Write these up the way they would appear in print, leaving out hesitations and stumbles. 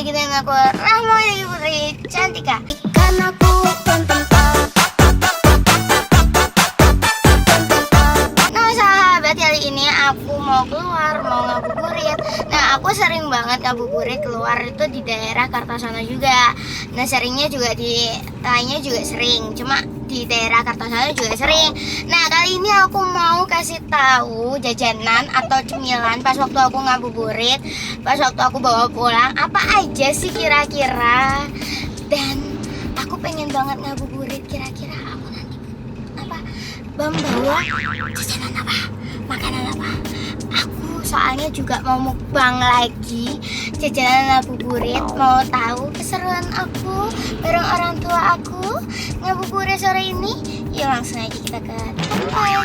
gituin aku Rahma Putri Cantika. Karena aku nah sahabat, kali ini aku mau keluar, mau ngabuburit. Nah aku sering banget ngabuburit keluar itu di daerah Kartosono juga. Nah seringnya juga di lainnya juga sering, cuma di daerah Kartosono juga sering. Nah kali ini aku mau kasih tahu jajanan atau cemilan pas waktu aku ngabuburit, pas waktu aku bawa pulang apa aja sih kira-kira. Dan aku pengen banget ngabuburit, kira-kira aku nanti apa bawa jajanan apa, makanan apa. Aku soalnya juga mau mukbang lagi jajanan ngabuburit, mau tahu keseruan aku bareng orang tua aku ngabuburit sore ini. Yuk langsung aja kita ke tempatnya.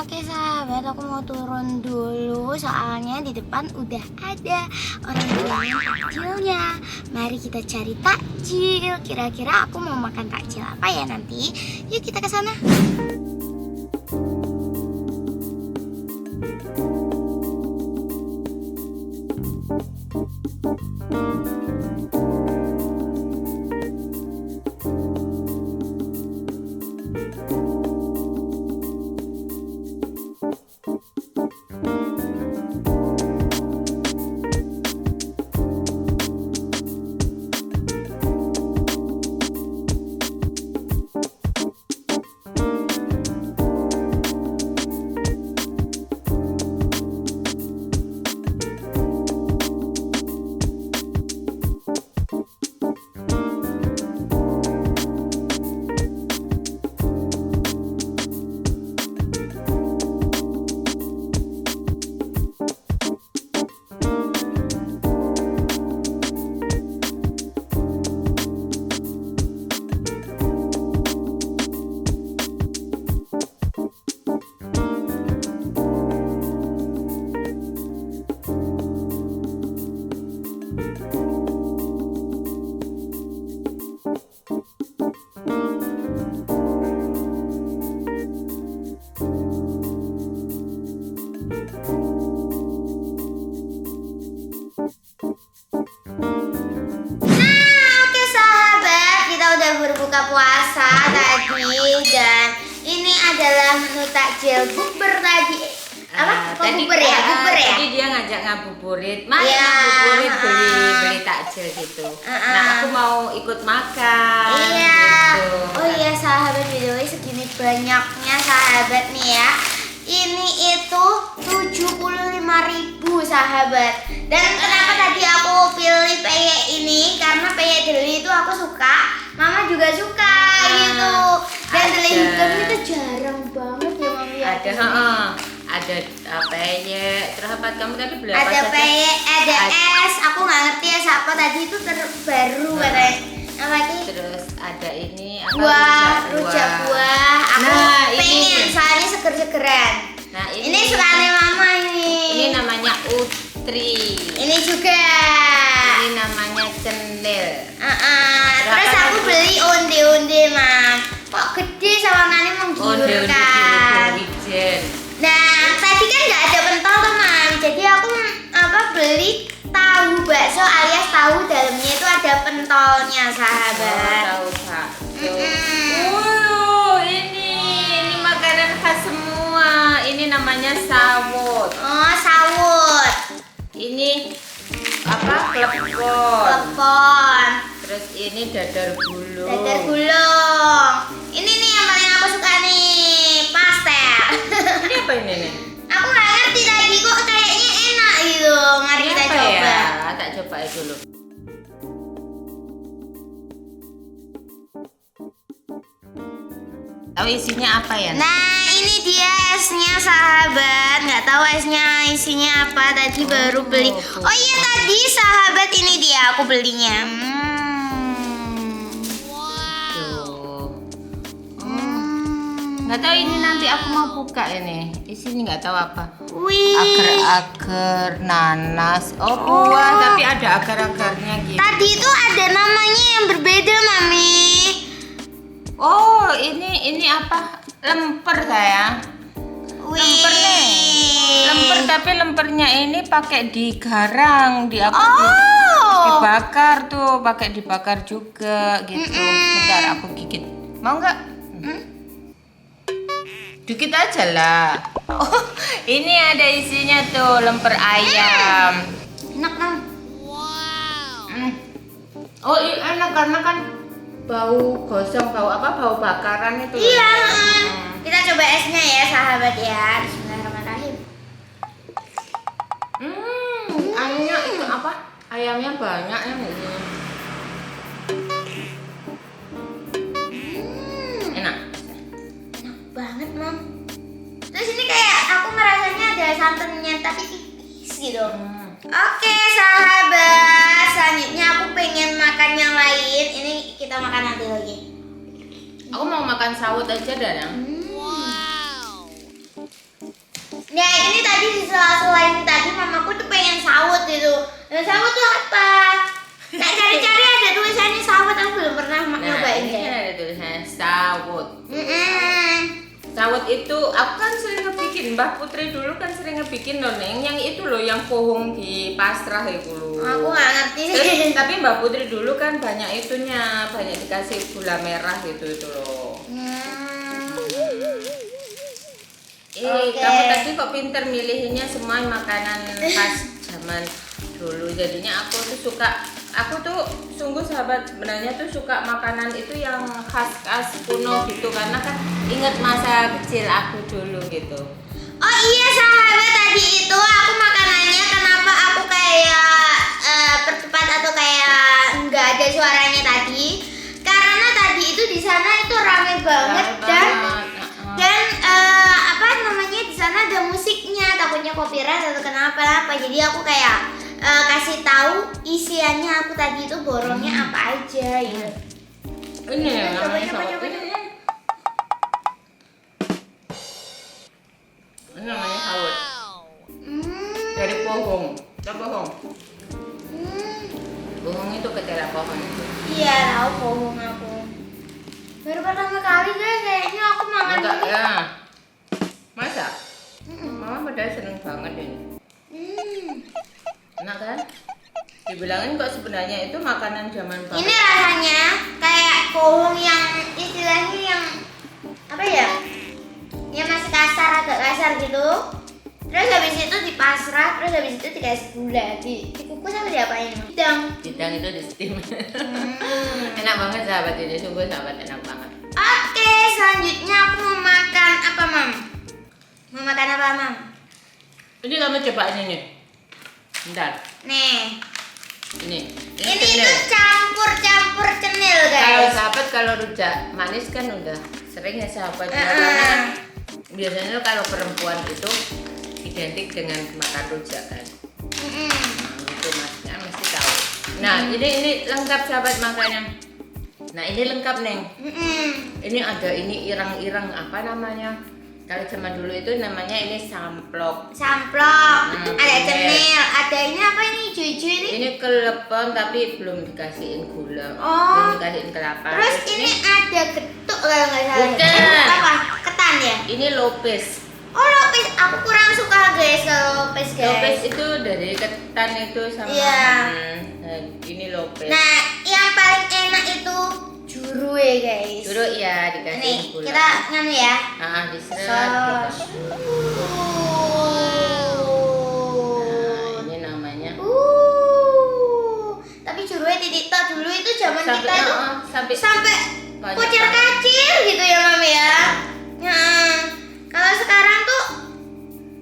Oke sahabat, aku mau turun dulu soalnya di depan udah ada orang jualan takjilnya. Mari kita cari takjil. Kira-kira aku mau makan takjil apa ya nanti? Yuk kita ke sana. Berbuka puasa tadi, dan ini adalah menu takjil bukber tadi. Apa? Bukber ya? Bukber ya? Tadi dia ngajak ngabuburit, mari ngabuburit beli takjil gitu. Nah aku mau ikut makan. Iya. Gitu. Oh iya sahabat, video segini banyaknya sahabat nih ya. Ini itu 75.000 sahabat. Dan kenapa tadi aku pilih peyek ini? Karena peyek deli itu aku suka, Mama juga suka gitu. Dan deli hitam itu jarang banget ya Mami ya. Ada peyek. Terus apa kamu tadi beli apa ada saja? Peyek, ada es. Aku nggak ngerti es apa tadi itu terbaru katanya. Apa lagi? Terus ada ini apa? Rujak buah. Aku pengen soalnya seger-segeran. Nah ini sukanya Mama ini. Ini namanya utri. Ini juga. Ini namanya cendil. Terus aku beli onde-onde Mam. Kok gede sawangannya menggiurkan. Nah tadi kan nggak ada pentol teman, jadi aku beli tahu bakso alias tahu dalamnya itu ada pentolnya sahabat. Tahu bakso. Ini makanan khas semua. Ini namanya sawut. Oh sawut. Ini apa? Klepon. Klepon. Terus ini dadar gulung. Dadar gulung. Ini nih yang paling aku suka nih, pastel. Ini apa ini nih? Aku nggak ngerti tadi kok kayaknya enak gitu. Mari kita coba. Ya? Tak coba dulu. Tahu isinya apa ya? Nah ini dia esnya sahabat. Nggak tahu esnya isinya apa. Tadi baru beli. Oh iya tadi sahabat ini dia aku belinya. Nggak tahu ini nanti aku mau buka ini. Isinya nggak tahu apa. Wih. Agar-agar nanas. Oh buah tapi ada agar-agarnya gitu. Tadi itu ada namanya yang berbeda Mami. Oh, ini apa? Lemper saya. Lemper nih. Lemper tapi lempernya ini pakai digarang, dibakar tuh, pakai dibakar juga gitu. Bentar aku gigit. Mau nggak? Dikit aja lah. Oh, ini ada isinya tuh lemper ayam. Enak Mam. Oh, enak karena kan bau gosong, bau bakaran itu. Iya. Kita coba esnya ya sahabat ya. Bismillahirrahmanirrahim. Ayamnya itu apa? Ayamnya banyak ya ini. Enak. Enak banget Mam. Terus ini kayak aku ngerasanya ada santannya tapi tipis gitu. Oke sahabat, selanjutnya aku pengen makan yang lain. Ini kita makan nanti lagi. Aku mau makan sawut aja dah. Nah ini tadi di sela-sela ini tadi mamaku tuh pengen sawut gitu. Nah sawut tuh apa? Nah cari-cari ada tulisannya sawut, aku belum pernah nyobain ini deh. kan ada tulisannya sawut. Sawut itu aku kan sering ngebikin, Mbak Putri dulu kan sering ngebikin loh Neng, yang itu loh yang pohong di pasrah itu loh. Aku nggak ngerti sih. Terus, tapi Mbak Putri dulu kan banyak itunya, banyak dikasih gula merah gitu itu loh. Kamu tadi kok pinter milihinnya semua makanan khas zaman dulu. Jadinya aku tuh sungguh sahabat sebenarnya tuh suka makanan itu yang khas kuno gitu karena kan inget masa kecil aku dulu gitu. Oh iya sahabat, tadi itu aku makanannya kenapa aku kayak percepat atau kayak nggak ada suaranya tadi? Karena tadi itu di sana itu rame banget dan apa namanya di sana ada musiknya, takutnya copyright atau kenapa. Jadi aku kayak kasih tahu isiannya aku tadi itu borongnya apa aja ya. Ini ya namanya coba. Ini namanya sawut. Dari pohong. Tahu pohong? Pohong itu ketela pohon itu. Iya tahu pohong aku. Baru pertama kali guys kayaknya aku makan Enggak ini. ya. Masa? Mama padahal seneng banget ini. Enak kan? Dibilangin kok sebenarnya itu makanan zaman Ini banget. rasanya kayak pohong yang istilahnya yang apa ya? Yang masih kasar, agak kasar gitu. Terus habis itu dipasrah, terus habis itu dikasih gula, dikukus apa diapain? Hidang itu di steam. Enak banget sahabat ini, sungguh sahabat enak banget. Oke, selanjutnya aku mau makan apa, Mam? Mau makan apa, Mam? Ini kamu cobain ini. Bentar. Nih. Ini Ini cenil. itu campur cenil, Kalau guys. sahabat kalau rujak manis kan udah sering ya sahabat ya, karena kan biasanya kalau perempuan itu identik dengan makan rujak kan. Itu masnya mesti tahu. Nah ini lengkap sahabat makanya. Nah ini lengkap Neng. Ini ada ini irang-irang apa namanya? Kalau zaman dulu itu namanya ini samplok. Samplok, ada cenil. cenil, ada ini apa ini hijau-hijau ini? Ini kelepon tapi belum dikasihin gula, Oh. belum dikasihin kelapa. Terus ini ada getuk kalau nggak salah. Bukan. Apa? Ketan ya? Ini lopes. Oh lopes, aku kurang suka guys kalau lopes guys. Lopes itu dari ketan itu sama. Iya. Nah, ini lopes. Nah, yang paling enak itu jurue guys. Dulu ya dikasih Nih, gula. kita nganu ya. Diseret Sos. gitu. Nah, ini namanya. Tapi jurue titik tok dulu itu zaman Sampai- kita itu sampai banyak kocar banget. kacir gitu ya Mam ya. Nah, kalau sekarang tuh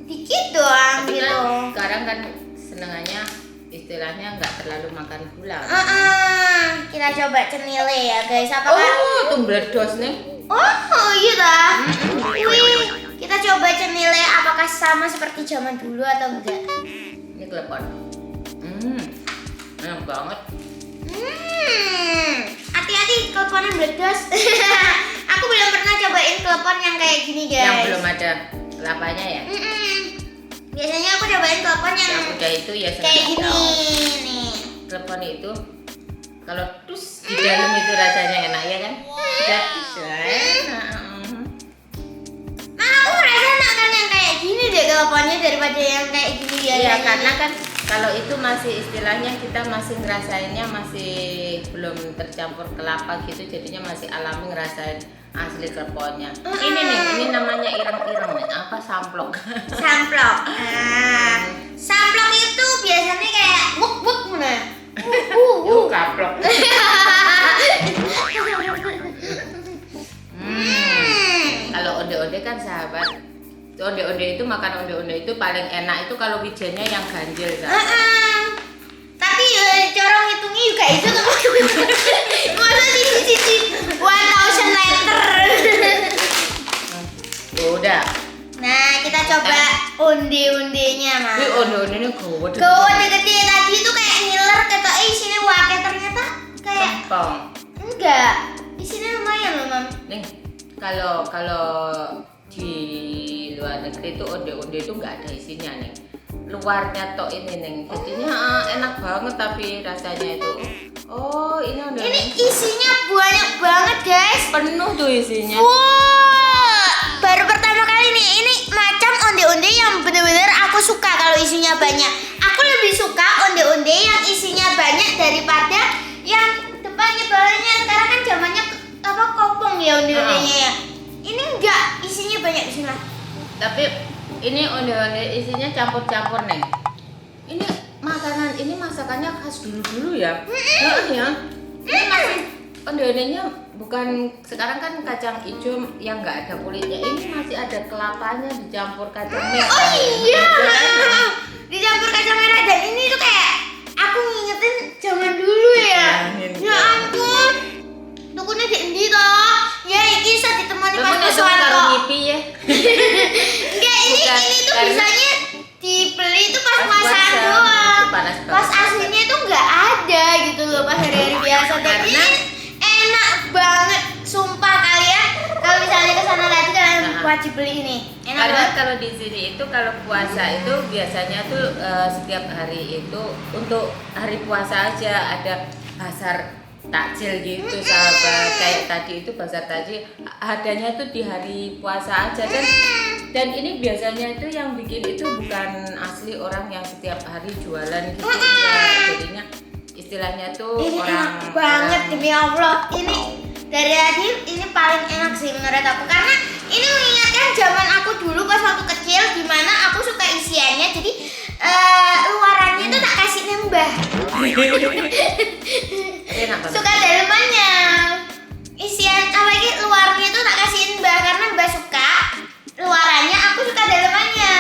dikit doang Tapi gitu. kan sekarang kan senengannya istilahnya nggak terlalu makan gula. Kita coba cenile ya guys. Apakah Oh, itu meledos nih. Oh iya dah. Wih, kita coba cenile apakah sama seperti zaman dulu atau enggak? Ini klepon. Enak banget. Hati-hati keleponan meledos. Aku belum pernah cobain kelepon yang kayak gini guys. Yang belum ada kelapanya ya. Biasanya aku cobain kelepon yang Yang udah itu ya kayak seneng gini dong. nih. Klepon itu kalau tus Di dalam itu rasanya enak ya kan? Sudah enak. Malah aku ngerasa enak kan yang kayak gini deh kelakuannya daripada yang kayak gini ya. Iya, karena kan kalau itu masih istilahnya kita masih ngerasainnya masih belum tercampur kelapa gitu, jadinya masih alami ngerasain asli kleponnya. Ini nih, ini namanya ireng-ireng nih, apa samplok. Samplok. Nah, samplok itu biasanya kayak buk-buk mana? Kaplok. Kalau onde-onde kan sahabat, onde-onde itu makan onde-onde itu paling enak itu kalau wijennya yang ganjil sahabat. Tapi corong hitungnya juga itu tuh. Masa cici 1000 liter. Udah. Nah, kita coba onde-ondenya, Mas. Ini onde-ondenya gede. Gede tadi itu kayak ngiler ketok isinya wakil ternyata kayak Kempong. enggak. Isinya lumayan loh, Mam. Nih, kalau di luar negeri itu onde-onde itu nggak ada isinya nih. Luarnya tok ini neng, jadinya enak banget tapi rasanya itu. Oh ini onde. Ini isinya banyak banget, guys. Penuh tuh isinya. Wow, baru pertama kali nih ini macam onde-onde yang bener-bener aku suka kalau isinya banyak. Aku lebih suka onde-onde yang isinya banyak daripada yang depannya bawahnya. Sekarang kan zamannya apa kopong ya onde-ondenya ya. Ini enggak, isinya banyak di sini. Tapi ini onde-onde isinya campur-campur neng. Ini makanan, ini masakannya khas dulu-dulu ya. Ya. Ini masih onde-ondenya bukan sekarang kan kacang hijau yang nggak ada kulitnya. Ini masih ada kelapanya dicampur kacang merah. Oh iya, dicampur kacang merah dan ini tuh kayak aku ngingetin zaman dulu ya. Ya ampun, tukunya di endi toh? Ya iki bisa ditemani Mas Kuswanto. Ngipi ya. Enggak, ini tuh karena- bisanya dibeli itu pas Pas puasaan puasa, doang. panas banget. Pas aslinya itu nggak ada gitu loh pas hari-hari biasa. Dan Karena- ini enak banget, sumpah kalian. Kalau misalnya ke sana lagi kalian wajib beli ini. Enak Karena banget. kalau di sini itu kalau puasa itu biasanya tuh setiap hari itu untuk hari puasa aja ada pasar takjil gitu sahabat. Kayak tadi itu pasar takjil adanya tuh di hari puasa aja dan ini biasanya itu yang bikin itu bukan asli orang yang setiap hari jualan gitu enggak. Jadinya istilahnya tuh Ini orang enak banget orang- demi Allah. Ini dari tadi ini paling enak sih menurut aku karena ini mengingatkan zaman aku dulu pas waktu kecil dimana aku suka isiannya jadi luarannya tuh tak kasih nembah. enak banget. Suka dalemannya. Isian apalagi luarnya tuh tak kasihin Mbak karena Mbak suka luarannya, aku suka dalemannya.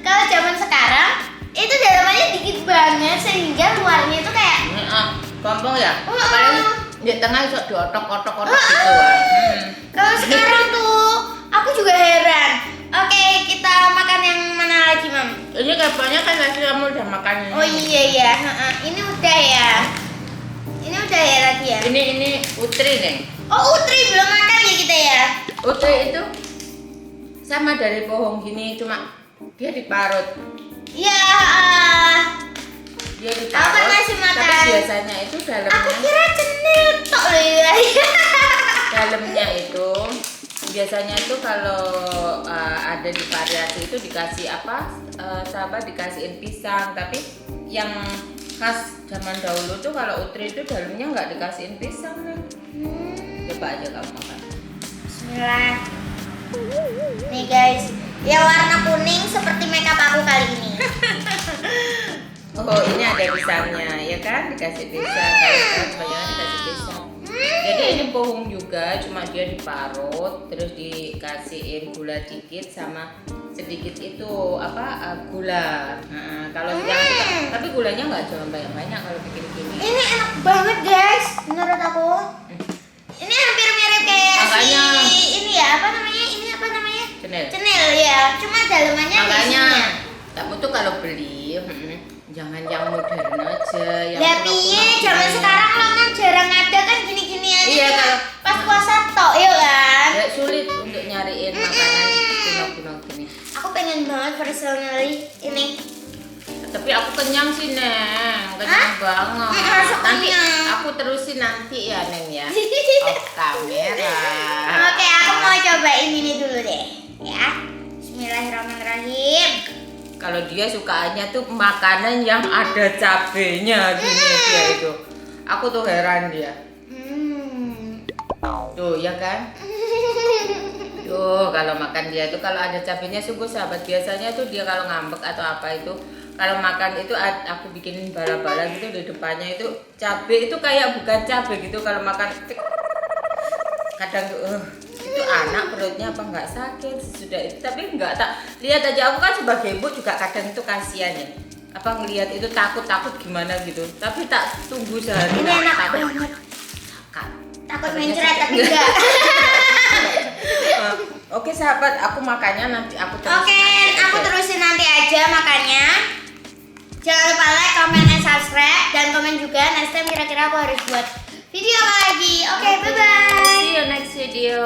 Kalau zaman sekarang itu dalemannya dikit banget sehingga luarnya itu kayak Gampang ya? Apalagi di tengah iso diotok-otok-otok gitu. kalau sekarang tuh aku juga heran. Oke, kita makan yang mana lagi, Mam? Ini kayaknya kan nasi kamu udah makan ini. Oh iya ya, ini udah ya. Ini udah ya lagi ya. Ini utri nih. Oh, Utri belum makan ya kita ya. Utri itu sama dari pohon gini, cuma dia diparut. Ya, Dia Aku diparut. masih makan. Tapi biasanya itu aku dalamnya kira cenil tok loh ya. dalamnya itu biasanya itu kalau ada di variasi itu dikasih apa? Sahabat dikasihin pisang, tapi yang khas zaman dahulu tuh kalau utri itu dalamnya nggak dikasihin pisang nih. Coba aja kamu makan. Bismillah. Nih guys, yang warna kuning seperti makeup aku kali ini. Oh ini ada pisangnya ya kan, dikasih pisang. Kalau sekarang kebanyakan dikasih pisang. Jadi ini pohon juga, cuma dia diparut, terus dikasihin gula dikit sama sedikit itu apa gula. Nah, kalau yang suka, tapi gulanya nggak jangan banyak-banyak kalau bikin gini. Ini enak banget guys, menurut aku. Ini hampir mirip kayak Makanya. si ini ya, apa namanya? Ini apa namanya? Cenil. Cenil ya, cuma dalemannya ada Makanya isinya. kamu tuh kalau beli jangan yang modern aja, yang Ya kuno-kuno piye, gitu. zaman sekarang lo kan jarang ada kan gini-gini aja. Iya, cuma kalau- pas puasa tok ya kan. Ya, sulit untuk nyariin makanan kuno-kuno gini. Aku pengen banget personally ini. Tapi aku kenyang sih Neng, kenyang banget. Harus Nanti kenyang. aku terusin nanti ya Neng ya. Off kamera. Oke, aku mau cobain ini dulu deh, ya. Bismillahirrahmanirrahim. Kalau dia sukaannya tuh makanan yang ada cabenya gini dia itu. Aku tuh heran dia. Tuh ya kan? Tuh kalau makan dia tuh kalau ada cabenya sungguh sahabat. Biasanya tuh dia kalau ngambek atau apa itu, kalau makan itu aku bikinin bala-bala gitu di depannya itu cabe itu kayak bukan cabe gitu kalau makan kadang itu anak perutnya apa nggak sakit sudah itu, tapi nggak tak lihat aja. Aku kan sebagai ibu juga kadang itu kasihan ya, apa ngelihat itu takut gimana gitu, tapi tak tunggu sehari Ini enak takut banget. Takut Katanya mencret sih. tapi enggak. Oke sahabat, aku makannya nanti aku terus. Oke, aku terusin nanti aja makannya. Jangan lupa like, comment, and subscribe, dan komen juga next time kira-kira aku harus buat video apa lagi. Oke, bye bye. See you next video.